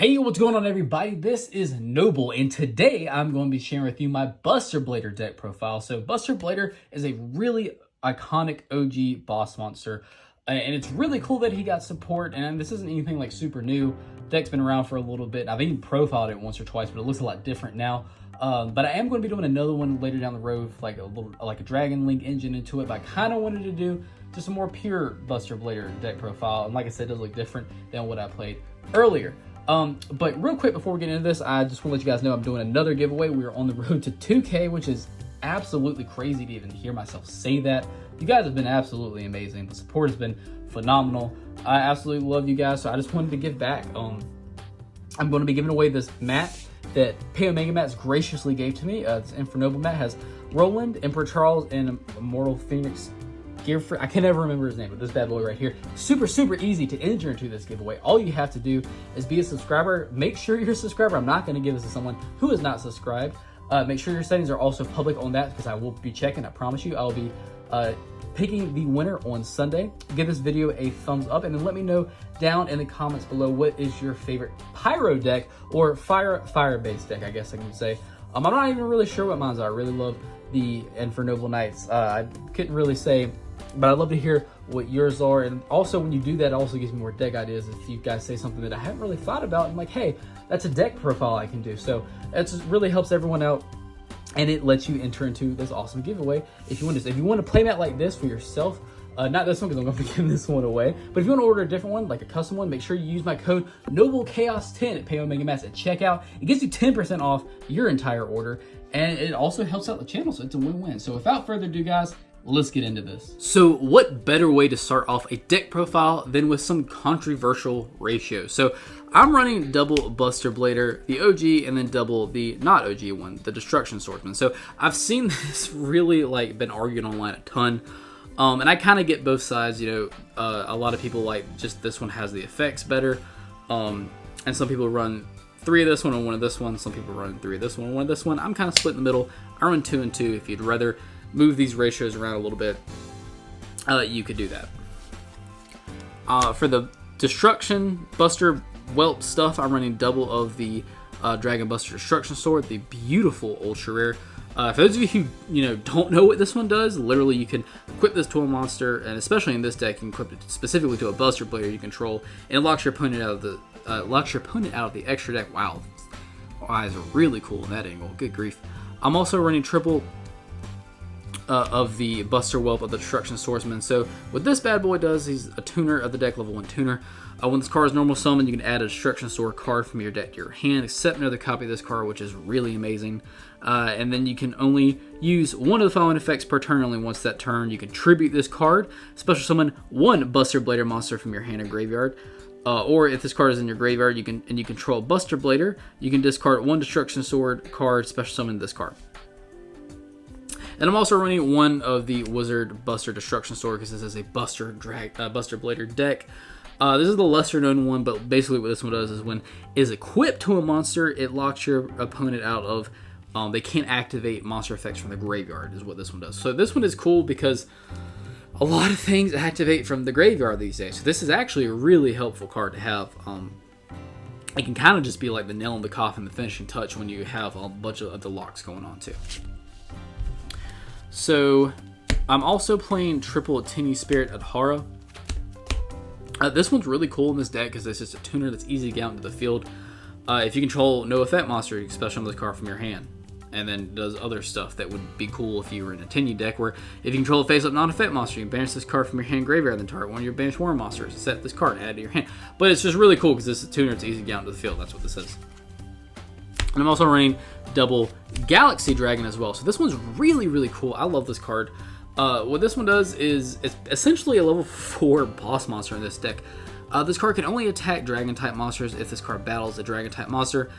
Hey, what's going on everybody? This is Noble, and today I'm going to be sharing with you my Buster Blader deck profile. So Buster Blader is a really iconic OG boss monster, and it's really cool that he got support, and this isn't anything like super new. Deck's been around for a little bit. I've even profiled it once or twice, but it looks a lot different now. But I am going to be doing another one later down the road, like a Dragon Link engine into it, but I kind of wanted to do just a more pure Buster Blader deck profile, and like I said, it does look different than what I played earlier. But real quick before we get into this, I just want to let you guys know I'm doing another giveaway. We are on the road to 2K, which is absolutely crazy to even hear myself say that. You guys have been absolutely amazing. The support has been phenomenal. I absolutely love you guys, so I just wanted to give back. I'm going to be giving away this mat that Omega Mats graciously gave to me. This Infernoble mat has Roland, Emperor Charles, and Immortal Phoenix Gearfree. I can never remember his name, but this bad boy right here. Super easy to enter into this giveaway. All you have to do is be a subscriber. Make sure you're a subscriber. I'm not going to give this to someone who is not subscribed. Make sure your settings are also public on that, because I will be checking. I promise you. I'll be picking the winner on Sunday. Give this video a thumbs up, and then let me know down in the comments below what is your favorite pyro deck or fire-based deck, I guess I can say. I'm not even really sure what mine are. I really love the Infernoble Knights. I couldn't really say, but I'd love to hear what yours are. And also, when you do that, it also gives me more deck ideas. If you guys say something that I haven't really thought about, I'm like, hey, that's a deck profile I can do. So it really helps everyone out, and it lets you enter into this awesome giveaway if you want to. If you want a playmat like this for yourself, not this one because I'm going to be giving this one away, but if you want to order a different one, like a custom one, make sure you use my code NobleChaos10 at Omega Mats at checkout. It gets you 10% off your entire order, and it also helps out the channel, so it's a win-win. So without further ado, guys, let's get into this. So what better way to start off a deck profile than with some controversial ratios? So I'm running double Buster Blader, the OG, and then double the not OG one, the Destruction Swordsman. So I've seen this really been argued online a ton. And I kind of get both sides. A lot of people like just this one has the effects better. And some people run 3 of this one and 1 of this one. Some people run 3 of this one and 1 of this one. I'm kind of split in the middle. I run 2 and 2. If you'd rather move these ratios around a little bit, you could do that. For the Destruction Buster Whelp stuff, I'm running double of the Dragon Buster Destruction Sword, the beautiful ultra rare. For those of you who don't know what this one does, literally you can equip this to a monster, and especially in this deck, you can equip it specifically to a Buster Blader you control, and it locks your opponent out of the extra deck. Wow, eyes are really cool in that angle. Good grief. I'm also running triple of the Buster Whelp of the Destruction Swordsman. So what this bad boy does, he's a tuner of the deck, level 1 tuner. When this card is normal summon, you can add a Destruction Sword card from your deck to your hand, except another copy of this card, which is really amazing. And then you can only use one of the following effects per turn. Only once that turn, you can tribute this card, special summon 1 Buster Blader monster from your hand or graveyard. Or if this card is in your graveyard, you control Buster Blader, you can discard 1 Destruction Sword card, special summon this card. And I'm also running 1 of the Wizard Buster Destruction Sword, because this is a Buster Blader deck. This is the lesser known one, but basically what this one does is when it is equipped to a monster, it locks your opponent out of, they can't activate monster effects from the graveyard, is what this one does. So this one is cool because a lot of things activate from the graveyard these days. So this is actually a really helpful card to have. It can kind of just be like the nail in the coffin, the finishing touch, when you have a bunch of the locks going on too. So I'm also playing triple Tinny Spirit Adhara. This one's really cool in this deck because it's just a tuner that's easy to get out into the field. If you control no effect monster, you can special summon this card from your hand, and then does other stuff that would be cool if you were in a Tinny deck, where if you control a face-up non-effect monster, you can banish this card from your hand graveyard, then target one of your banished war monsters, set this card, add it to your hand. But it's just really cool because this is a tuner, it's easy to get out into the field. That's what this is. And I'm also running double Galaxy Dragon as well. So this one's really cool. I love this card. What this one does is it's essentially a level 4 boss monster in this deck. This card can only attack dragon-type monsters if this card battles a dragon-type monster.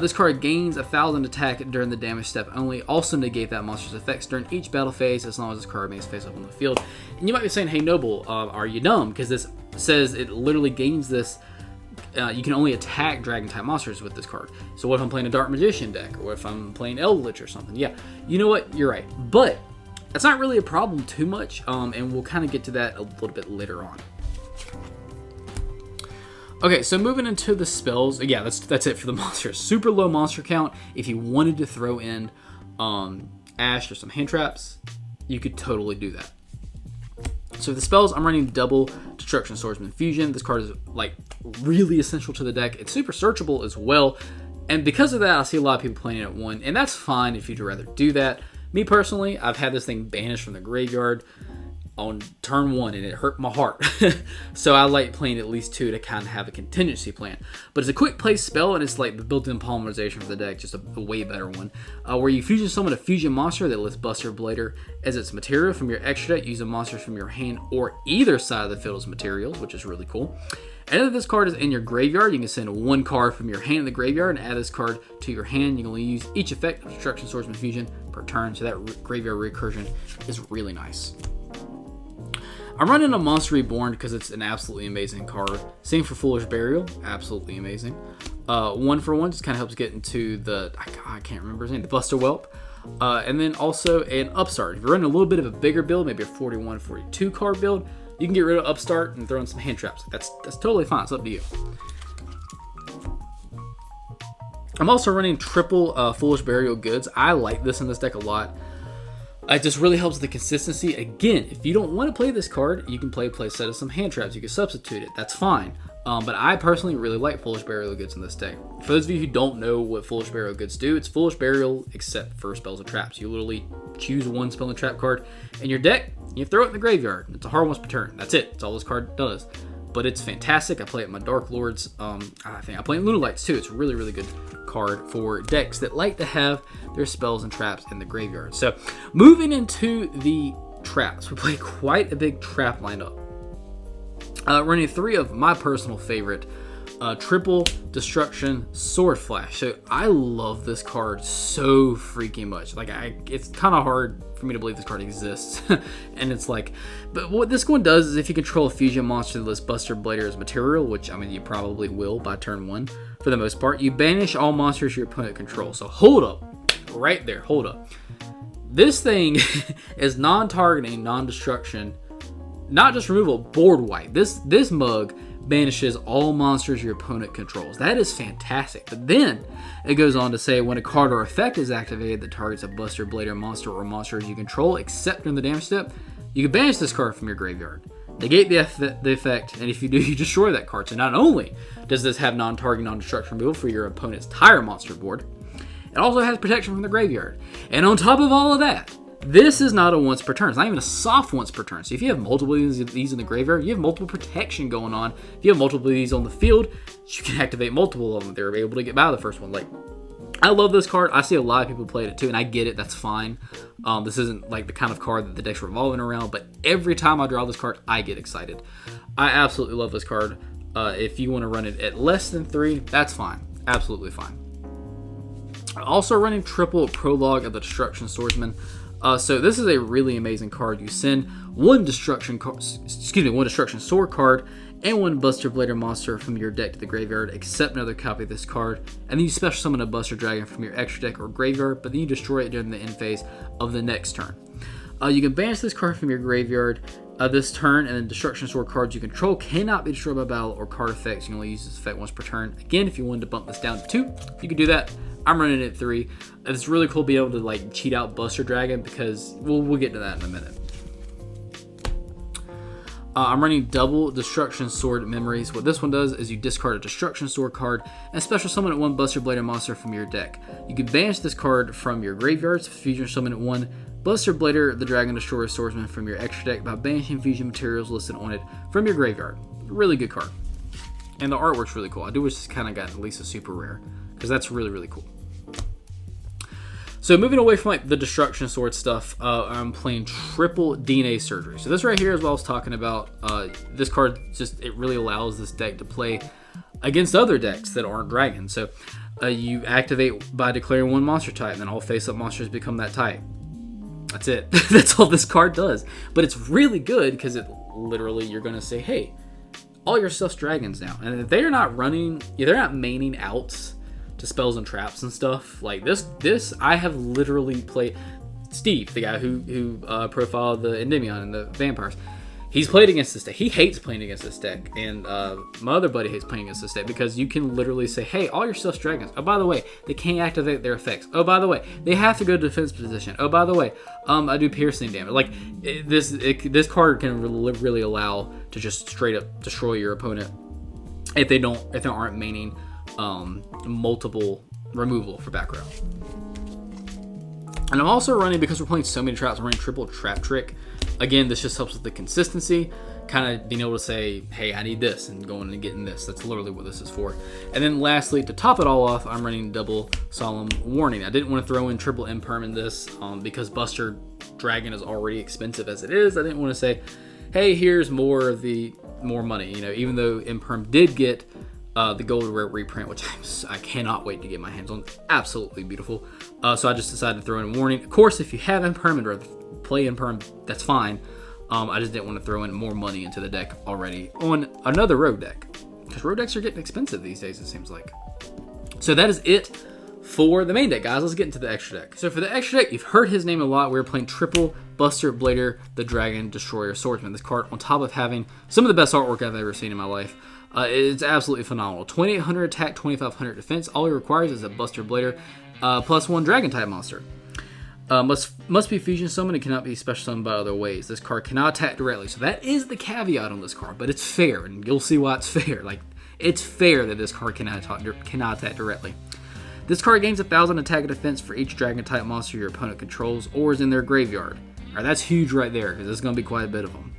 This card gains 1,000 attack during the damage step only. Also negate that monster's effects during each battle phase as long as this card remains face up on the field. And you might be saying, hey Noble, are you dumb? Because this says it literally gains this. You can only attack dragon-type monsters with this card. So what if I'm playing a Dark Magician deck? Or if I'm playing Eldritch or something? Yeah, you know what? You're right. But that's not really a problem too much, and we'll kind of get to that a little bit later on. Okay, so moving into the spells, yeah, that's it for the monsters. Super low monster count. If you wanted to throw in Ash or some hand traps, you could totally do that. So the spells, I'm running double Destruction Swordsman Fusion. This card is like really essential to the deck. It's super searchable as well. And because of that, I see a lot of people playing it at 1, and that's fine if you'd rather do that. Me personally, I've had this thing banished from the graveyard on turn 1, and it hurt my heart. So I like playing at least 2 to kind of have a contingency plan. But it's a quick play spell, and it's like the built-in polymerization for the deck, just a way better one. Where you fusion summon a fusion monster that lists Buster Blader as its material from your extra deck. Use a monster from your hand or either side of the field as materials, which is really cool. And if this card is in your graveyard, you can send 1 card from your hand in the graveyard and add this card to your hand. You can only use each effect of Destruction Swordsman Fusion per turn, so that graveyard recursion is really nice. I'm running a Monster Reborn because it's an absolutely amazing card. Same for Foolish Burial, absolutely amazing. 1 for 1 just kind of helps get into the, I can't remember his name, the Buster Whelp. And then also an Upstart. If you're running a little bit of a bigger build, maybe a 41, 42 card build, you can get rid of Upstart and throw in some hand traps. That's totally fine. It's up to you. I'm also running triple Foolish Burial Goods. I like this in this deck a lot. It just really helps the consistency. Again, if you don't want to play this card, you can play set of some hand traps. You can substitute it. That's fine. But I personally really like Foolish Burial Goods in this deck. For those of you who don't know what Foolish Burial Goods do, it's Foolish Burial except for spells and traps. You literally choose 1 spell and trap card in your deck, you throw it in the graveyard. It's a hard once per turn. That's it. That's all this card does. But it's fantastic. I play it in my Dark Lords. I think I play in Lunalights too. It's a really, really good card for decks that like to have their spells and traps in the graveyard. So moving into the traps, we play quite a big trap lineup. Running 3 of my personal favorite triple Destruction Sword Flash. So I love this card so freaking much. Like it's kind of hard for me to believe this card exists. And it's like, but what this one does is if you control a fusion monster that lists Buster Blader as material, which I mean you probably will by turn 1 for the most part, you banish all monsters your opponent controls. So hold up, right there, hold up. This thing is non-targeting, non-destruction, not just removal, board wipe. This mug banishes all monsters your opponent controls. That is fantastic. But then it goes on to say when a card or effect is activated that targets a Buster Blader monster or monsters you control, except during the damage step, you can banish this card from your graveyard. Negate the effect, and if you do, you destroy that card. So not only does this have non-target, non-destruction removal for your opponent's entire monster board, it also has protection from the graveyard. And on top of all of that, this is not a once per turn. It's not even a soft once per turn. So if you have multiple of these in the graveyard, you have multiple protection going on. If you have multiple of these on the field, you can activate multiple of them. They're able to get by the first one. Like, I love this card. I see a lot of people play it too, and I get it. That's fine. This isn't like the kind of card that the deck's revolving around, but every time I draw this card, I get excited. I absolutely love this card. If you want to run it at less than 3, that's fine. Absolutely fine. Also running triple Prologue of the Destruction Swordsman. So this is a really amazing card. You send 1 Destruction Sword card and 1 Buster Blader monster from your deck to the graveyard, except another copy of this card. And then you special summon a Buster Dragon from your extra deck or graveyard, but then you destroy it during the end phase of the next turn. You can banish this card from your graveyard this turn, and then Destruction Sword cards you control cannot be destroyed by battle or card effects. You can only use this effect once per turn. Again, if you wanted to bump this down to 2, you can do that. I'm running it at 3. It's really cool to be able to like cheat out Buster Dragon because we'll get to that in a minute. I'm running double Destruction Sword Memories. What this one does is you discard a Destruction Sword card and special summon 1 Buster Blader monster from your deck. You can banish this card from your graveyards, fusion summon 1 Buster Blader, the Dragon Destroyer Swordsman from your extra deck by banishing fusion materials listed on it from your graveyard. Really good card. And the artwork's really cool. I do wish this kind of got at least a super rare because that's really, really cool. So moving away from like the Destruction Sword stuff, I'm playing triple DNA Surgery. So this right here is what I was talking about. This card it really allows this deck to play against other decks that aren't dragons. So you activate by declaring 1 monster type, and then all face-up monsters become that type. That's it. That's all this card does. But it's really good because it literally you're going to say, hey, all your stuff's dragons now. And if they're not maining outs to spells and traps and stuff like this I have literally played. Steve, the guy who profiled the Endymion and the vampires, He's played against this deck. He hates playing against this deck. And my other buddy hates playing against this deck because you can literally say, hey, all your stuff's dragons. Oh, by the way, they can't activate their effects. Oh, by the way, they have to go to defense position. Oh, by the way, I do piercing damage. Like, this card can really allow to just straight up destroy your opponent if they aren't maining multiple removal for back row. And I'm also running, because we're playing so many traps, I'm running triple trap trick. Again, this just helps with the consistency, kind of being able to say, hey, I need this, and going and getting this. That's literally what this is for. And then lastly, to top it all off, I'm running double solemn warning. I didn't want to throw in triple imperm in this because Buster Dragon is already expensive as it is. I didn't want to say, hey, here's more money. You know, even though imperm did get the gold rare reprint, which I cannot wait to get my hands on. Absolutely beautiful. So I just decided to throw in a warning. Of course, if you have imperm and rather play imperm, that's fine. I just didn't want to throw in more money into the deck already on another rogue deck, because rogue decks are getting expensive these days, it seems like. So that is it for the main deck, guys. Let's get into the extra deck. So for the extra deck, you've heard his name a lot. We're playing triple Buster Blader, the Dragon Destroyer Swordsman. This card, on top of having some of the best artwork I've ever seen in my life, it's absolutely phenomenal. 2800 attack, 2500 defense. All he requires is a Buster Blader plus 1 Dragon type monster. Must be fusion summoned and cannot be special summoned by other ways. This card cannot attack directly. So that is the caveat on this card, but it's fair, and you'll see why it's fair. Like, it's fair that this card cannot attack directly. This card gains 1000 attack and defense for each Dragon type monster your opponent controls or is in their graveyard. Alright, that's huge right there, because there's going to be quite a bit of them.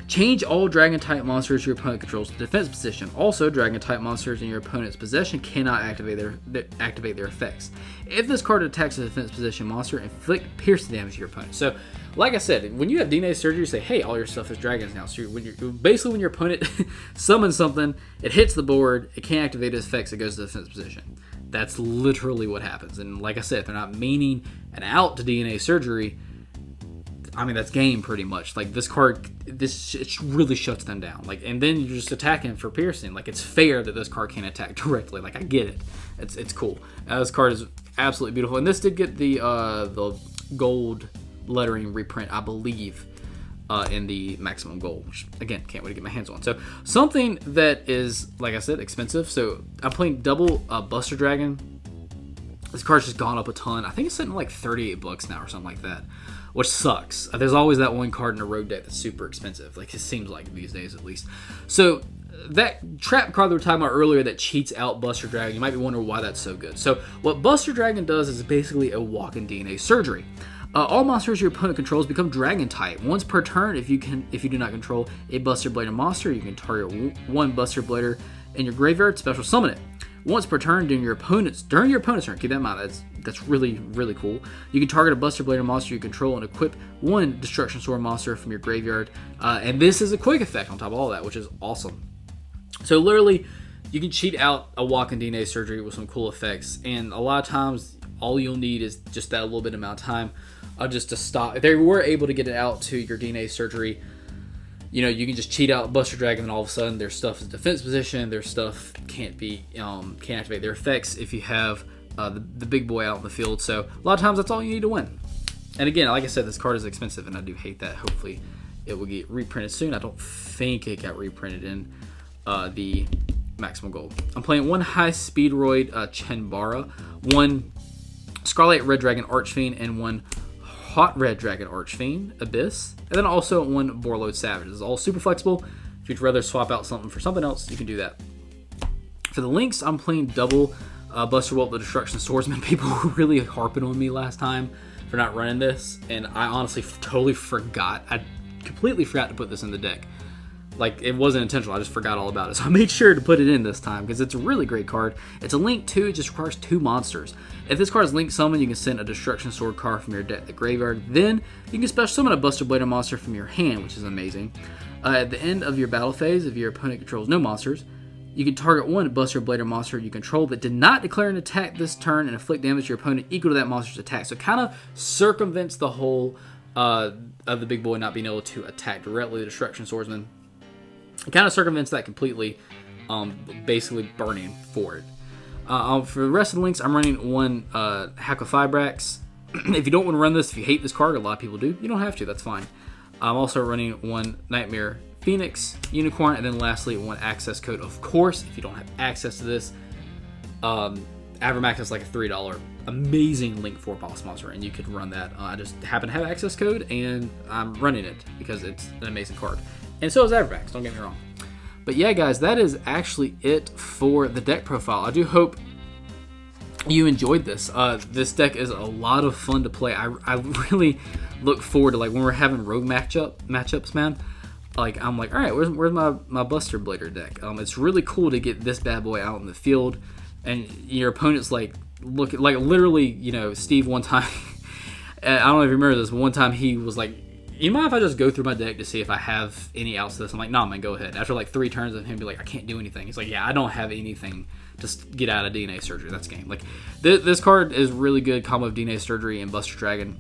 Change all Dragon type monsters your opponent controls to defense position. Also, Dragon type monsters in your opponent's possession cannot activate their effects. If this card attacks a defense position monster, inflict piercing damage to your opponent. So, like I said, when you have DNA surgery, you say, hey, all your stuff is dragons now. So when your opponent summons something, it hits the board, it can't activate its effects, it goes to the defense position. That's literally what happens. And like I said, if they're not meaning an out to DNA surgery, I mean, that's game pretty much. Like, this card, it really shuts them down. Like, and then you're just attacking for piercing. Like, it's fair that this card can't attack directly. Like, I get it. It's cool. This card is absolutely beautiful. And this did get the gold lettering reprint, I believe, in the maximum gold, which, again, can't wait to get my hands on. So, something that is, like I said, expensive. So, I'm playing double Buster Dragon. This card's just gone up a ton. I think it's sitting at like $38 now or something like that, which sucks. There's always that one card in a rogue deck that's super expensive. Like, it seems like these days at least. So that trap card that we were talking about earlier that cheats out Buster Dragon, you might be wondering why that's so good. So what Buster Dragon does is basically a walk-in DNA surgery. All monsters your opponent controls become Dragon type. Once per turn, if you do not control a Buster Blader monster, you can target one Buster Blader in your graveyard, special summon it. Once per turn during your opponent's turn, keep that in mind, that's really, really cool. You can target a Buster Blader monster you control and equip one Destruction Sword monster from your graveyard. And this is a quick effect on top of all that, which is awesome. So literally, you can cheat out a walk-in DNA surgery with some cool effects. And a lot of times, all you'll need is just that little bit amount of time just to stop. If they were able to get it out to your DNA surgery, you know, you can just cheat out Buster Dragon, and all of a sudden their stuff is defense position. Their stuff can't activate their effects if you have the big boy out in the field. So a lot of times that's all you need to win. And again, like I said, this card is expensive, and I do hate that. Hopefully, it will get reprinted soon. I don't think it got reprinted in the maximum gold. I'm playing one High Speedroid Chenbara, one Scarlet Red Dragon Archfiend, and one Hot Red Dragon Archfiend Abyss, and then also one Borload Savage. This is all super flexible. If you'd rather swap out something for something else, you can do that. For the links, I'm playing double Buster Welt the Destruction Swordsman. People were really harping on me last time for not running this, and I honestly totally forgot. I completely forgot to put this in the deck. Like, it wasn't intentional, I just forgot all about it. So I made sure to put it in this time, because it's a really great card. It's a link 2, it just requires 2 monsters. If this card is link summoned, you can send a Destruction Sword card from your deck to the graveyard. Then, you can special summon a Buster Blader monster from your hand, which is amazing. At the end of your battle phase, if your opponent controls no monsters, you can target one Buster Blader monster you control that did not declare an attack this turn and inflict damage to your opponent equal to that monster's attack. So it kind of circumvents the whole of the big boy not being able to attack directly the Destruction Swordsman. It kind of circumvents that completely, basically burning for it. For the rest of the links, I'm running one Hack of Fibrax. If you don't want to run this, if you hate this card, a lot of people do, you don't have to, that's fine. I'm also running one Nightmare Phoenix Unicorn, and then lastly one access code. Of course, if you don't have access to this, Avermax is like a $3 amazing Link 4 boss monster, and you could run that. I just happen to have access code, and I'm running it because it's an amazing card. And so is Avermax, don't get me wrong. But yeah, guys, that is actually it for the deck profile. I do hope you enjoyed this. This deck is a lot of fun to play. I really look forward to, like, when we're having rogue matchups, man. Like, I'm like, all right, where's my Buster Blader deck? It's really cool to get this bad boy out in the field, and your opponent's like, look, like, literally, you know, Steve one time, I don't know if you remember this, but one time he was like, you mind if I just go through my deck to see if I have any outs to this? I'm like, nah, man, go ahead. After like 3 turns of him be like, I can't do anything. He's like, yeah, I don't have anything to get out of DNA Surgery. That's game. Like, this card is really good combo of DNA Surgery and Buster Dragon.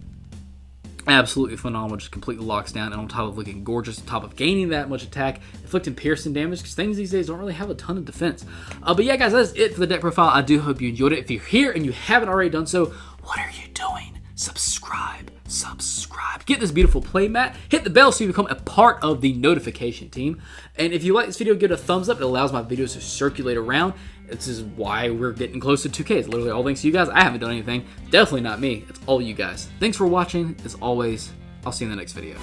Absolutely phenomenal. Just completely locks down, and on top of looking gorgeous, on top of gaining that much attack, inflicting piercing damage, because things these days don't really have a ton of defense. But yeah, guys, that's it for the deck profile. I do hope you enjoyed it. If you're here and you haven't already done so, what are you doing? Subscribe. Get this beautiful playmat. Hit the bell so you become a part of the notification team. And if you like this video, give it a thumbs up. It allows my videos to circulate around. This is why we're getting close to 2K. It's literally all thanks to you guys. I haven't done anything. Definitely not me. It's all you guys. Thanks for watching. As always, I'll see you in the next video.